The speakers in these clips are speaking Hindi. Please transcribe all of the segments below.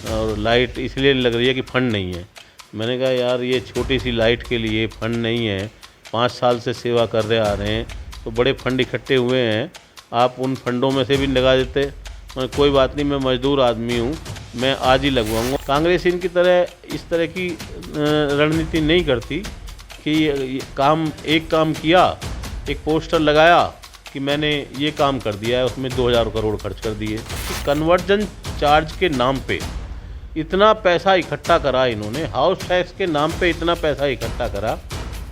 और लाइट इसलिए लग रही है कि फंड नहीं है। मैंने कहा यार ये छोटी सी लाइट के लिए फ़ंड नहीं है, 5 साल से सेवा कर रहे आ रहे हैं तो बड़े फंड इकट्ठे हुए हैं, आप उन फंडों में से भी लगा देते। मैं कोई बात नहीं, मैं मज़दूर आदमी हूँ, मैं आज ही लगवाऊँगा। कांग्रेस इनकी तरह इस तरह की रणनीति नहीं करती कि एक काम किया, एक पोस्टर लगाया कि मैंने ये काम कर दिया है, उसमें 2000 करोड़ खर्च कर दिए। कन्वर्जन चार्ज के नाम पे इतना पैसा इकट्ठा करा इन्होंने, हाउस टैक्स के नाम पे इतना पैसा इकट्ठा करा,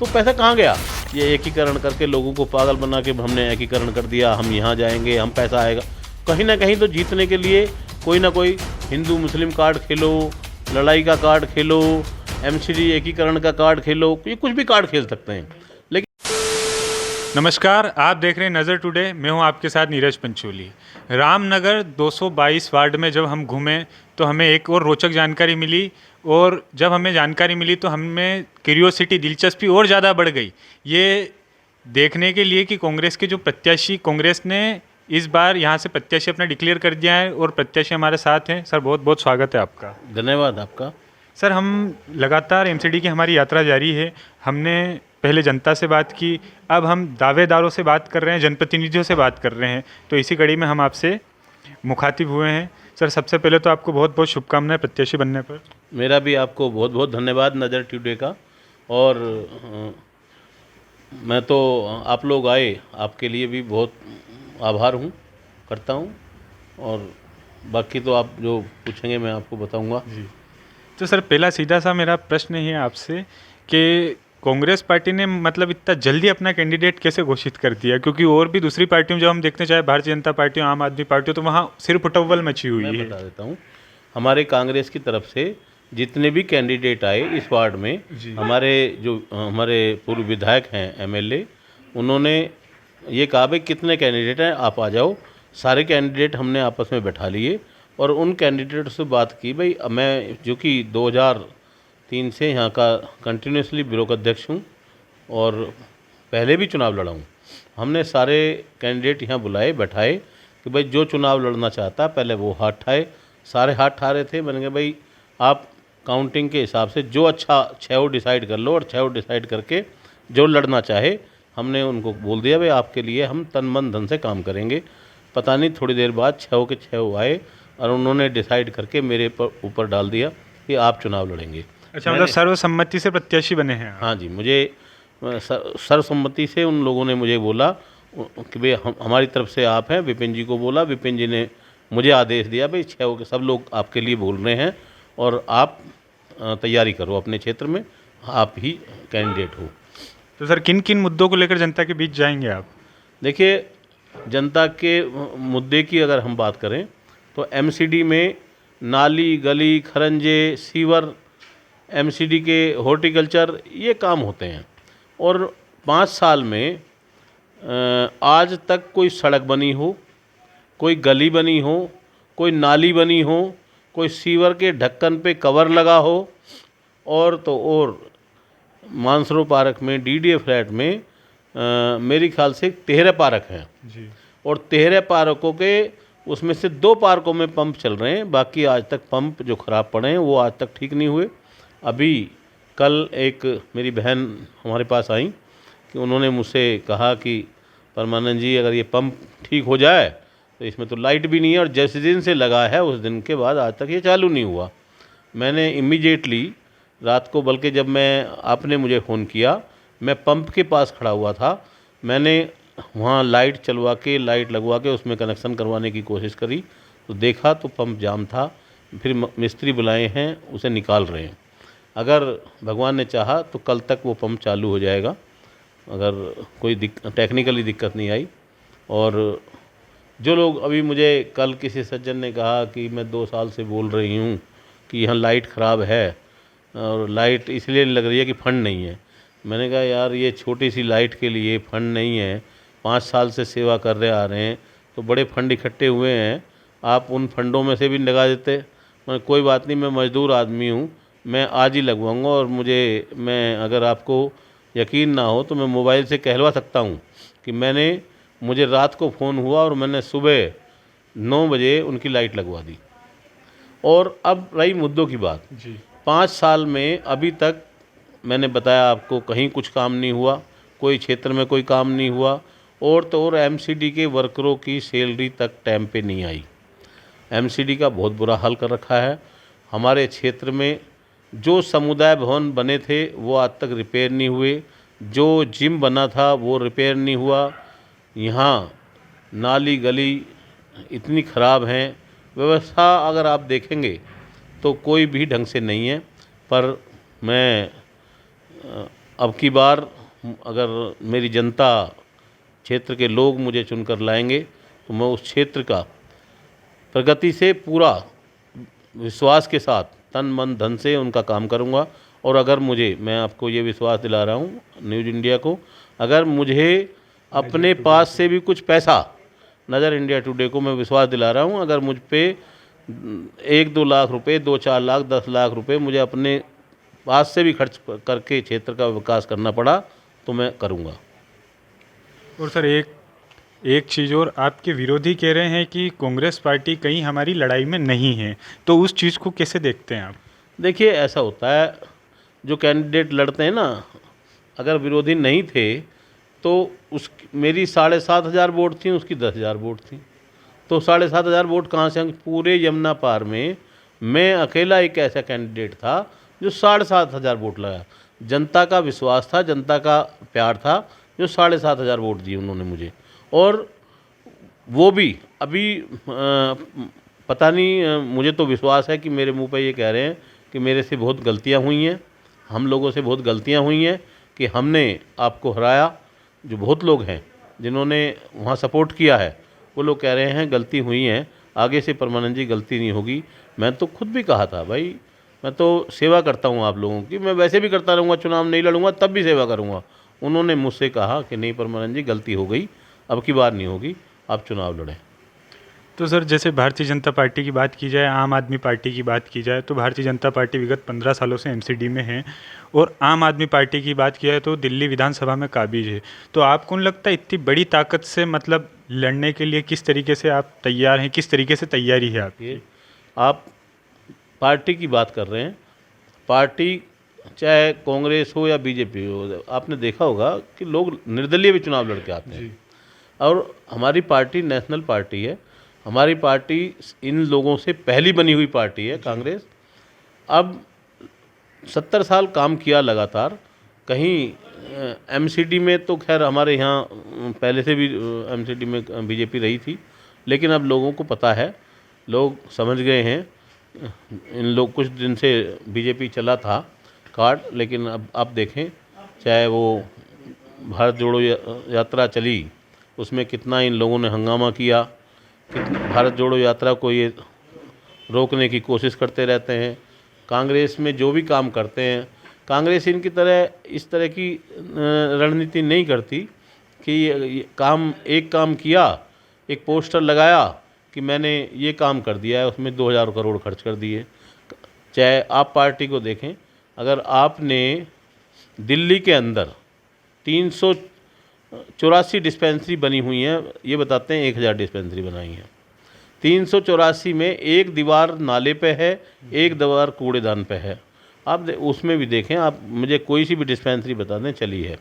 तो पैसा कहाँ गया? ये एकीकरण करके लोगों को पागल बना के हमने एकीकरण कर दिया, हम यहाँ जाएंगे, हम पैसा आएगा। कहीं ना कहीं तो जीतने के लिए कोई ना कोई हिंदू मुस्लिम कार्ड खेलो, लड़ाई का कार्ड खेलो, एमसीडी एकीकरण का कार्ड खेलो, ये कुछ भी कार्ड खेल सकते हैं। नमस्कार, आप देख रहे हैं नज़र टुडे। मैं हूं आपके साथ नीरज पंचोली। रामनगर 222 वार्ड में जब हम घूमे तो हमें एक और रोचक जानकारी मिली, और जब हमें जानकारी मिली तो हमें क्यूरियोसिटी, दिलचस्पी और ज़्यादा बढ़ गई ये देखने के लिए कि कांग्रेस के जो प्रत्याशी, कांग्रेस ने इस बार यहां से प्रत्याशी अपना डिक्लेयर कर दिया है और प्रत्याशी हमारे साथ हैं। सर, बहुत बहुत स्वागत है आपका। धन्यवाद आपका। सर, हम लगातार एमसीडी की हमारी यात्रा जारी है। हमने पहले जनता से बात की, अब हम दावेदारों से बात कर रहे हैं, जनप्रतिनिधियों से बात कर रहे हैं। तो इसी कड़ी में हम आपसे मुखातिब हुए हैं। सर, सबसे पहले तो आपको बहुत बहुत शुभकामनाएं प्रत्याशी बनने पर। मेरा भी आपको बहुत बहुत धन्यवाद नज़र टुडे का। और मैं तो आप लोग आए, आपके लिए भी बहुत आभार करता हूँ। और बाकी तो आप जो पूछेंगे मैं आपको बताऊँगा जी। तो सर, पहला सीधा सा मेरा प्रश्न है आपसे कि कांग्रेस पार्टी ने मतलब इतना जल्दी अपना कैंडिडेट कैसे घोषित कर दिया? क्योंकि और भी दूसरी पार्टियों जब हम देखते, चाहे भारतीय जनता पार्टी हो, आम आदमी पार्टी हो, तो वहाँ सिर्फ उटव्वल मची हुई है। मैं बता देता हूँ, हमारे कांग्रेस की तरफ से जितने भी कैंडिडेट आए इस वार्ड में, हमारे पूर्व विधायक हैं, एमएलए, उन्होंने ये कहा भाई कितने कैंडिडेट हैं, आप आ जाओ। सारे कैंडिडेट हमने आपस में बैठा लिए और उन कैंडिडेट से बात की। भाई मैं जो कि 2003 से यहाँ का कंटिन्यूसली ब्लॉक अध्यक्ष हूँ और पहले भी चुनाव लड़ा हूँ। हमने सारे कैंडिडेट यहाँ बुलाए, बैठाए कि भाई जो चुनाव लड़ना चाहता पहले वो हाथ ठाए। सारे हाथ ठा रहे थे। मैंने कहा भाई आप काउंटिंग के हिसाब से जो अच्छा 6 डिसाइड कर लो, और 6 डिसाइड करके जो लड़ना चाहे, हमने उनको बोल दिया भाई आपके लिए हम तन मन धन से काम करेंगे। पता नहीं थोड़ी देर बाद 6 के 6 आए और उन्होंने डिसाइड करके मेरे ऊपर डाल दिया कि आप चुनाव लड़ेंगे। अच्छा, मतलब सर्वसम्मति से प्रत्याशी बने हैं? हाँ जी, मुझे सर्वसम्मति से उन लोगों ने मुझे बोला कि भाई हमारी तरफ से आप हैं। विपिन जी को बोला, विपिन जी ने मुझे आदेश दिया भाई 6 के सब लोग आपके लिए बोल रहे हैं और आप तैयारी करो अपने क्षेत्र में, आप ही कैंडिडेट हो। तो सर, किन किन मुद्दों को लेकर जनता के बीच जाएंगे आप? देखिए, जनता के मुद्दे की अगर हम बात करें तो एमसीडी में नाली, गली, खरंजे, सीवर, एमसीडी के हॉर्टिकल्चर, ये काम होते हैं। और 5 साल में आज तक कोई सड़क बनी हो, कोई गली बनी हो, कोई नाली बनी हो, कोई सीवर के ढक्कन पे कवर लगा हो, और मानसरोवर पार्क में डीडीए फ्लैट में मेरे ख्याल से 13 पार्क हैं जी। और 13 पार्कों के उसमें से 2 पार्कों में पंप चल रहे हैं। बाकी आज तक पंप जो ख़राब पड़े हैं वो आज तक ठीक नहीं हुए। अभी कल एक मेरी बहन हमारे पास आई कि उन्होंने मुझसे कहा कि परमानंद जी, अगर ये पंप ठीक हो जाए तो इसमें तो लाइट भी नहीं है, और जिस दिन से लगा है उस दिन के बाद आज तक ये चालू नहीं हुआ। मैंने इमीडिएटली रात को, बल्कि जब आपने मुझे फ़ोन किया, मैं पंप के पास खड़ा हुआ था, मैंने वहाँ लाइट चलवा के, लाइट लगवा के उसमें कनेक्शन करवाने की कोशिश करी तो देखा तो पंप जाम था। फिर मिस्त्री बुलाए हैं, उसे निकाल रहे हैं। अगर भगवान ने चाहा तो कल तक वो पंप चालू हो जाएगा, अगर कोई टेक्निकली दिक्कत नहीं आई। और जो लोग अभी मुझे कल किसी सज्जन ने कहा कि मैं 2 साल से बोल रही हूँ कि यहाँ लाइट ख़राब है और लाइट इसलिए लग रही है कि फ़ंड नहीं है। मैंने कहा यार ये छोटी सी लाइट के लिए फ़ंड नहीं है, 5 साल से सेवा कर रहे आ रहे हैं तो बड़े फंड इकट्ठे हुए हैं, आप उन फंडों में से भी लगा देते। मैं कोई बात नहीं, मैं मज़दूर आदमी हूँ, मैं आज ही लगवाऊँगा। और मैं अगर आपको यकीन ना हो तो मैं मोबाइल से कहलवा सकता हूँ कि मुझे रात को फ़ोन हुआ और मैंने सुबह 9 बजे उनकी लाइट लगवा दी। और अब रही मुद्दों की बात, जी 5 साल में अभी तक मैंने बताया आपको, कहीं कुछ काम नहीं हुआ, कोई क्षेत्र में कोई काम नहीं हुआ, और तो और एमसीडी के वर्करों की सैलरी तक टाइम पे नहीं आई। एमसीडी का बहुत बुरा हाल कर रखा है। हमारे क्षेत्र में जो समुदाय भवन बने थे वो आज तक रिपेयर नहीं हुए, जो जिम बना था वो रिपेयर नहीं हुआ। यहाँ नाली गली इतनी ख़राब हैं, व्यवस्था अगर आप देखेंगे तो कोई भी ढंग से नहीं है। पर मैं अब की बार अगर मेरी जनता, क्षेत्र के लोग मुझे चुनकर लाएंगे तो मैं उस क्षेत्र का प्रगति से पूरा विश्वास के साथ तन मन धन से उनका काम करूंगा। और अगर मुझे, मैं आपको ये विश्वास दिला रहा हूँ न्यूज़ इंडिया को, अगर मुझे अपने पास से भी कुछ पैसा, नज़र इंडिया टुडे को मैं विश्वास दिला रहा हूँ, अगर मुझ पे 1-2 लाख रुपए, 2-4 लाख, 10 लाख रुपए मुझे अपने पास से भी खर्च करके क्षेत्र का विकास करना पड़ा तो मैं करूँगा। और सर एक चीज़ और, आपके विरोधी कह रहे हैं कि कांग्रेस पार्टी कहीं हमारी लड़ाई में नहीं है, तो उस चीज़ को कैसे देखते हैं आप? देखिए, ऐसा होता है, जो कैंडिडेट लड़ते हैं ना, अगर विरोधी नहीं थे तो उस मेरी 7,500 वोट थी, उसकी 10,000 वोट थी, तो 7,500 वोट कहाँ से आएंगे? पूरे यमुना पार में मैं अकेला एक ऐसा कैंडिडेट था जो 7,500 वोट लगा। जनता का विश्वास था, जनता का प्यार था, जो 7,500 वोट दिए उन्होंने मुझे। और वो भी अभी पता नहीं, मुझे तो विश्वास है कि मेरे मुंह पे ये कह रहे हैं कि मेरे से बहुत गलतियां हुई हैं, हम लोगों से बहुत गलतियां हुई हैं कि हमने आपको हराया। जो बहुत लोग हैं जिन्होंने वहाँ सपोर्ट किया है, वो लोग कह रहे हैं गलती हुई है, आगे से परमानंद जी गलती नहीं होगी। मैं तो खुद भी कहा था, भाई मैं तो सेवा करता हूँ आप लोगों की, मैं वैसे भी करता रहूँगा, चुनाव नहीं लड़ूंगा तब भी सेवा करूँगा। उन्होंने मुझसे कहा कि नहीं परमानंद जी, गलती हो गई, अब की बार नहीं होगी, आप चुनाव लड़ें। तो सर, जैसे भारतीय जनता पार्टी की बात की जाए, आम आदमी पार्टी की बात की जाए, तो भारतीय जनता पार्टी विगत 15 सालों से एमसीडी में है, और आम आदमी पार्टी की बात की जाए तो दिल्ली विधानसभा में काबिज है। तो आपको नहीं लगता इतनी बड़ी ताकत से मतलब लड़ने के लिए किस तरीके से आप तैयार हैं, किस तरीके से तैयारी है आपकी? ये आप पार्टी की बात कर रहे हैं, पार्टी चाहे कांग्रेस हो या बीजेपी हो, आपने देखा होगा कि लोग निर्दलीय भी चुनाव लड़के आते हैं। और हमारी पार्टी नेशनल पार्टी है, हमारी पार्टी इन लोगों से पहली बनी हुई पार्टी है कांग्रेस। अब 70 साल काम किया लगातार। कहीं एमसीडी में तो खैर हमारे यहाँ पहले से भी एमसीडी में बीजेपी रही थी, लेकिन अब लोगों को पता है, लोग समझ गए हैं। इन लोग कुछ दिन से बीजेपी चला था कार्ड, लेकिन अब आप देखें, चाहे वो भारत जोड़ो यात्रा चली, उसमें कितना इन लोगों ने हंगामा किया, भारत जोड़ो यात्रा को ये रोकने की कोशिश करते रहते हैं। कांग्रेस में जो भी काम करते हैं, कांग्रेस इनकी तरह इस तरह की रणनीति नहीं करती कि एक काम किया, एक पोस्टर लगाया कि मैंने ये काम कर दिया है, उसमें 2,000 करोड़ खर्च कर दिए। चाहे आप पार्टी को देखें, अगर आपने दिल्ली के अंदर 384 डिस्पेंसरी बनी हुई हैं, ये बताते हैं 1,000 डिस्पेंसरी बनाई हैं। 384 में एक दीवार नाले पे है, एक दीवार कूड़ेदान पे है। आप उसमें भी देखें, आप मुझे कोई सी भी डिस्पेंसरी बता दें, चली है।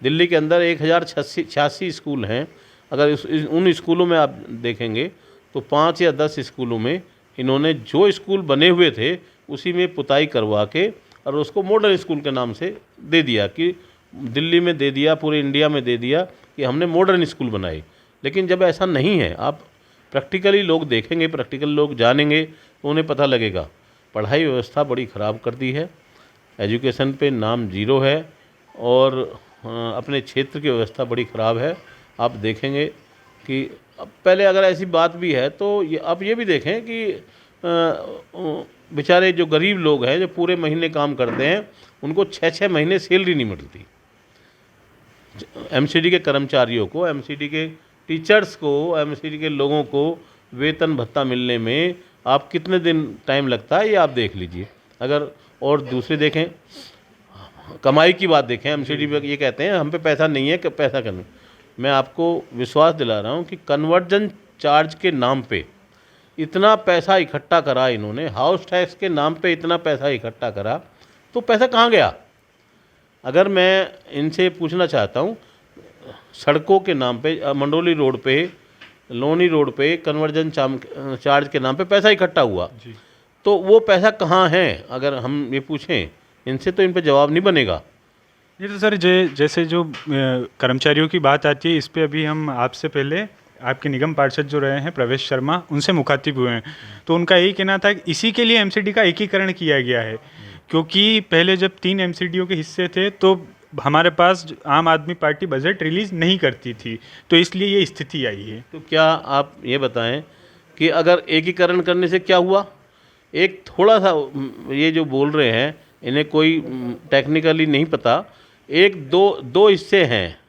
दिल्ली के अंदर 1,086 स्कूल हैं। अगर उन स्कूलों में आप देखेंगे तो 5 या 10 स्कूलों में इन्होंने जो स्कूल बने हुए थे उसी में पुताई करवा के और उसको मॉडर्न स्कूल के नाम से दे दिया, कि दिल्ली में दे दिया, पूरे इंडिया में दे दिया कि हमने मॉडर्न स्कूल बनाए। लेकिन जब ऐसा नहीं है, आप प्रैक्टिकली लोग देखेंगे, प्रैक्टिकल लोग जानेंगे तो उन्हें पता लगेगा। पढ़ाई व्यवस्था बड़ी ख़राब कर दी है, एजुकेशन पे नाम जीरो है, और अपने क्षेत्र की व्यवस्था बड़ी ख़राब है। आप देखेंगे कि अब पहले अगर ऐसी बात भी है तो आप ये भी देखें कि बेचारे जो गरीब लोग हैं, जो पूरे महीने काम करते हैं, उनको 6-6 महीने सैलरी नहीं मिलती। एमसीडी के कर्मचारियों को, एमसीडी के टीचर्स को, एमसीडी के लोगों को वेतन भत्ता मिलने में आप कितने दिन टाइम लगता है, ये आप देख लीजिए। अगर और दूसरे देखें, कमाई की बात देखें, एमसीडी पे ये कहते हैं हम पे पैसा नहीं है, कि पैसा करना। मैं आपको विश्वास दिला रहा हूँ कि कन्वर्जन चार्ज के नाम पे इतना पैसा इकट्ठा करा इन्होंने, हाउस टैक्स के नाम पे इतना पैसा इकट्ठा करा, तो पैसा कहाँ गया? अगर मैं इनसे पूछना चाहता हूँ, सड़कों के नाम पे मंडोली रोड पे, लोनी रोड पे कन्वर्जन चार्ज के नाम पे पैसा इकट्ठा हुआ, तो वो पैसा कहाँ है? अगर हम ये पूछें इनसे तो इन पे जवाब नहीं बनेगा। ये तो सर जैसे जो कर्मचारियों की बात आती है, इस पे अभी हम आपसे पहले आपके निगम पार्षद जो रहे हैं प्रवेश शर्मा, उनसे मुखातिब हुए हैं, तो उनका यही कहना था कि इसी के लिए एमसीडी का एकीकरण किया गया है, क्योंकि पहले जब 3 एमसीडीओ के हिस्से थे तो हमारे पास आम आदमी पार्टी बजट रिलीज़ नहीं करती थी, तो इसलिए ये स्थिति आई है। तो क्या आप ये बताएं कि अगर एकीकरण करने से क्या हुआ? एक थोड़ा सा ये जो बोल रहे हैं इन्हें कोई टेक्निकली नहीं पता, एक दो हिस्से हैं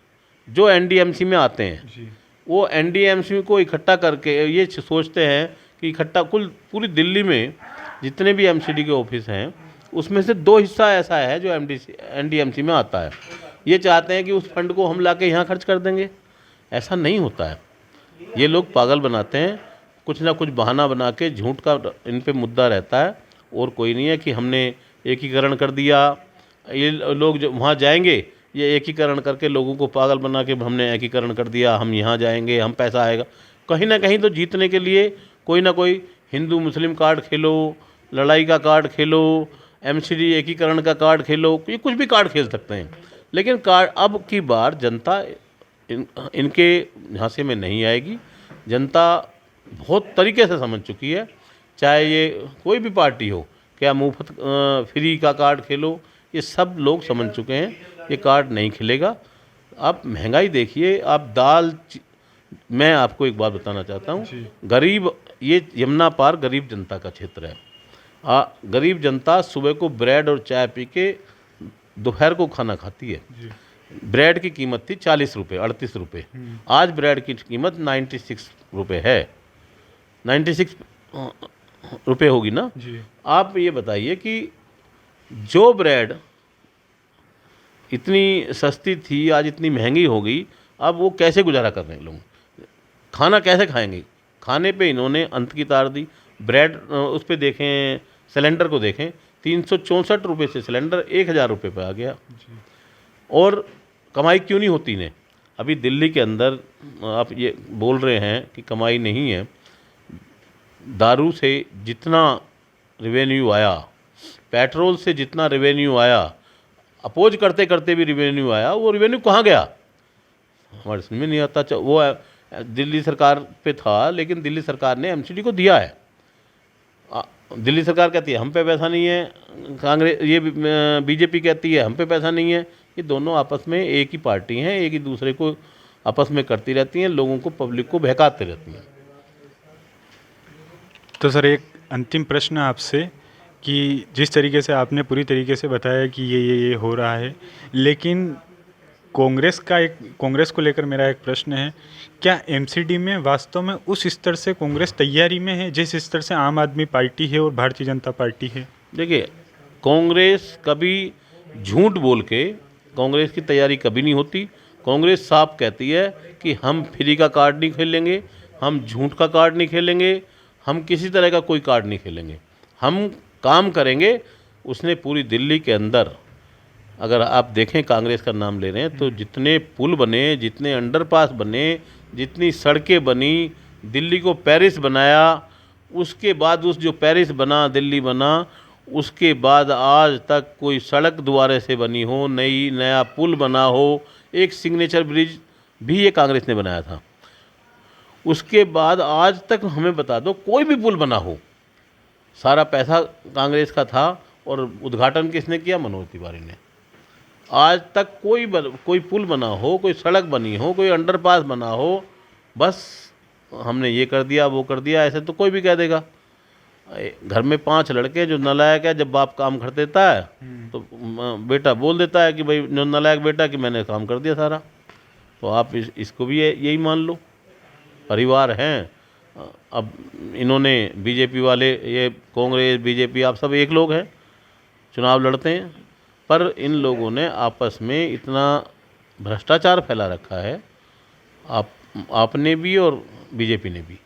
जो एनडीएमसी में आते हैं। वो एनडीएमसी को इकट्ठा करके ये सोचते हैं कि इकट्ठा कुल पूरी दिल्ली में जितने भी एमसीडी के ऑफिस हैं उसमें से 2 हिस्सा ऐसा है जो एनडीएमसी में आता है। ये चाहते हैं कि उस फंड को हम लाके यहाँ खर्च कर देंगे। ऐसा नहीं होता है। ये लोग पागल बनाते हैं, कुछ ना कुछ बहाना बना के, झूठ का इन पे मुद्दा रहता है, और कोई नहीं है कि हमने एकीकरण कर दिया। ये लोग जो वहाँ जाएंगे, ये एकीकरण करके लोगों को पागल बना के हमने एकीकरण कर दिया, हम यहाँ जाएंगे, हम पैसा आएगा। कहीं ना कहीं तो जीतने के लिए कोई ना कोई हिंदू मुस्लिम कार्ड खेलो, लड़ाई का कार्ड खेलो, एमसीडी एकीकरण का कार्ड खेलो, ये कुछ भी कार्ड खेल सकते हैं। लेकिन कार्ड अब की बार जनता इनके झांसे में नहीं आएगी। जनता बहुत तरीके से समझ चुकी है, चाहे ये कोई भी पार्टी हो, क्या मुफ्त फ्री का कार्ड खेलो, ये सब लोग समझ चुके हैं, ये कार्ड नहीं खिलेगा। आप महंगाई देखिए, आप मैं आपको एक बात बताना चाहता हूँ, गरीब, ये यमुना पार गरीब जनता का क्षेत्र है। गरीब जनता सुबह को ब्रेड और चाय पी के दोपहर को खाना खाती है। ब्रेड की कीमत थी 40 रुपये, 38 रुपये, आज ब्रेड की कीमत 96 रुपये है। 96 रुपये होगी ना जी। आप ये बताइए कि जो ब्रेड इतनी सस्ती थी आज इतनी महंगी हो गई, अब वो कैसे गुजारा कर रहे हैं लोग? खाना कैसे खाएंगे? खाने पे इन्होंने अंत की तार दी। ब्रेड उस पे देखें, सिलेंडर को देखें, 364 रुपये से सिलेंडर 1000 रुपये पे आ गया। और कमाई क्यों नहीं होती इन्हें? अभी दिल्ली के अंदर आप ये बोल रहे हैं कि कमाई नहीं है। दारू से जितना रेवेन्यू आया, पेट्रोल से जितना रेवेन्यू आया, अपोज करते करते भी रेवेन्यू आया, वो रेवेन्यू कहाँ गया हमारे समझ में नहीं आता। वो दिल्ली सरकार पे था, लेकिन दिल्ली सरकार ने एमसीडी को दिया है। दिल्ली सरकार कहती है हम पे पैसा नहीं है, कांग्रेस ये बीजेपी कहती है हम पे पैसा नहीं है। ये दोनों आपस में एक ही पार्टी हैं, एक ही दूसरे को आपस में करती रहती हैं, लोगों को, पब्लिक को बहकाती रहती हैं। तो सर एक अंतिम प्रश्न आपसे कि जिस तरीके से आपने पूरी तरीके से बताया कि ये हो रहा है, लेकिन कांग्रेस को लेकर मेरा एक प्रश्न है, क्या एमसीडी में वास्तव में उस स्तर से कांग्रेस तैयारी में है जिस स्तर से आम आदमी पार्टी है और भारतीय जनता पार्टी है? देखिए, कांग्रेस कभी झूठ बोल के कांग्रेस की तैयारी कभी नहीं होती। कांग्रेस साफ कहती है कि हम फ्री का कार्ड नहीं खेलेंगे, हम झूठ का कार्ड नहीं खेलेंगे, हम किसी तरह का कोई कार्ड नहीं खेलेंगे, हम काम करेंगे। उसने पूरी दिल्ली के अंदर, अगर आप देखें, कांग्रेस का नाम ले रहे हैं तो जितने पुल बने, जितने अंडरपास बने, जितनी सड़कें बनी, दिल्ली को पेरिस बनाया, उसके बाद उस जो पेरिस बना, दिल्ली बना, उसके बाद आज तक कोई सड़क दोबारा से बनी हो, नया पुल बना हो, एक सिग्नेचर ब्रिज भी ये कांग्रेस ने बनाया था। उसके बाद आज तक हमें बता दो कोई भी पुल बना हो, सारा पैसा कांग्रेस का था और उद्घाटन किसने किया? मनोज तिवारी ने। आज तक कोई पुल बना हो, कोई सड़क बनी हो, कोई अंडरपास बना हो, बस हमने ये कर दिया, वो कर दिया, ऐसे तो कोई भी कह देगा। घर में 5 लड़के, जो नालायक है, जब बाप काम कर देता है तो बेटा बोल देता है कि भाई जो नालायक बेटा कि मैंने काम कर दिया सारा। तो आप इसको भी यही मान लो, परिवार हैं। अब इन्होंने बीजेपी वाले, ये कांग्रेस बीजेपी, आप सब एक लोग हैं, चुनाव लड़ते हैं, पर इन लोगों ने आपस में इतना भ्रष्टाचार फैला रखा है, आपने भी और बीजेपी ने भी,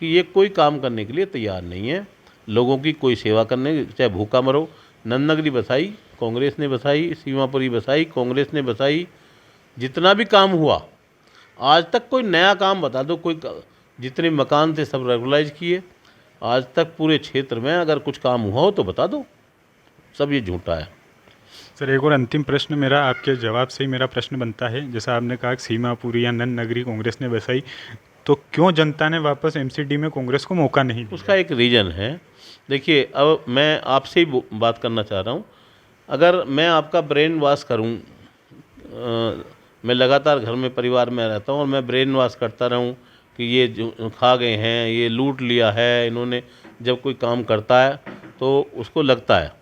कि ये कोई काम करने के लिए तैयार नहीं है, लोगों की कोई सेवा करने, चाहे भूखा मरो। नंदनगरी बसाई कांग्रेस ने बसाई, सीमापुरी बसाई कांग्रेस ने बसाई। जितना भी काम हुआ आज तक, कोई नया काम बता दो, जितने मकान थे सब रेगुलाइज किए। आज तक पूरे क्षेत्र में अगर कुछ काम हुआ हो तो बता दो, सब ये झूठा है। सर एक और अंतिम प्रश्न मेरा, आपके जवाब से ही मेरा प्रश्न बनता है। जैसा आपने कहा कि सीमापुरी या नंदनगरी कांग्रेस ने बसाई, तो क्यों जनता ने वापस एमसीडी में कांग्रेस को मौका नहीं दिया? उसका एक रीज़न है। देखिए, अब मैं आपसे ही बात करना चाह रहा हूँ। अगर मैं आपका ब्रेन वॉश करूँ, मैं लगातार घर में परिवार में रहता हूँ और मैं ब्रेन वॉश करता रहूँ कि ये जो खा गए हैं, ये लूट लिया है इन्होंने, जब कोई काम करता है तो उसको लगता है,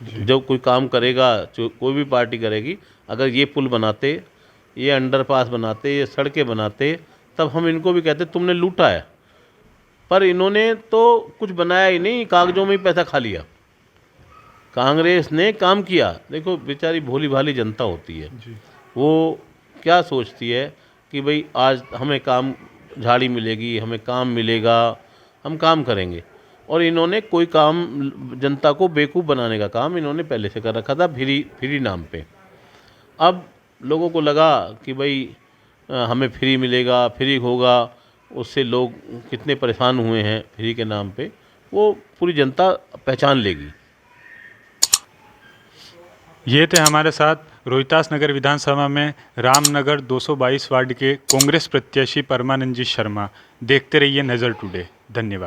जब कोई काम करेगा, जो कोई भी पार्टी करेगी, अगर ये पुल बनाते, ये अंडरपास बनाते, ये सड़कें बनाते, तब हम इनको भी कहते तुमने लूटा है। पर इन्होंने तो कुछ बनाया ही नहीं, कागजों में ही पैसा खा लिया। कांग्रेस ने काम किया। देखो बेचारी भोली भाली जनता होती है, वो क्या सोचती है कि भाई आज हमें काम, झाड़ी मिलेगी, हमें काम मिलेगा, हम काम करेंगे। और इन्होंने कोई काम, जनता को बेवकूफ़ बनाने का काम इन्होंने पहले से कर रखा था, फ्री नाम पे। अब लोगों को लगा कि भाई हमें फ्री मिलेगा, फ्री होगा, उससे लोग कितने परेशान हुए हैं फ्री के नाम पे, वो पूरी जनता पहचान लेगी। ये थे हमारे साथ रोहितास नगर विधानसभा में रामनगर 222 वार्ड के कांग्रेस प्रत्याशी परमानंद जी शर्मा। देखते रहिए नज़र टुडे। धन्यवाद।